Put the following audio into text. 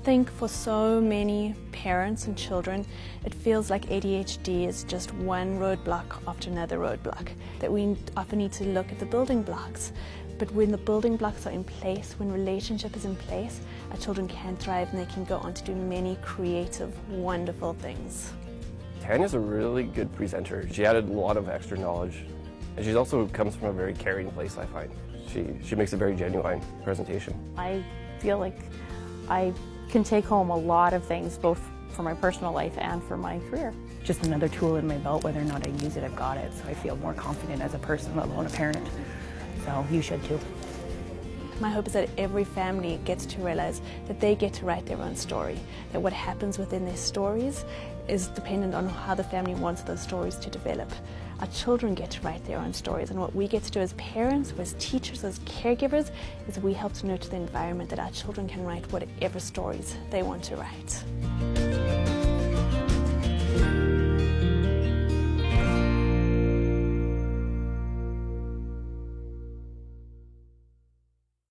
think for so many parents and children, it feels like ADHD is just one roadblock after another roadblock, that we often need to look at the building blocks. But when the building blocks are in place, when relationship is in place, our children can thrive and they can go on to do many creative, wonderful things. Tanya's a really good presenter. She added a lot of extra knowledge, and she also comes from a very caring place, I find. She makes a very genuine presentation. I feel like I can take home a lot of things, both for my personal life and for my career. Just another tool in my belt. Whether or not I use it, I've got it, so I feel more confident as a person, let alone a parent. So you should too. My hope is that every family gets to realize that they get to write their own story, that what happens within their stories is dependent on how the family wants those stories to develop. Our children get to write their own stories, and what we get to do as parents, as teachers, as caregivers, is we help to nurture the environment that our children can write whatever stories they want to write.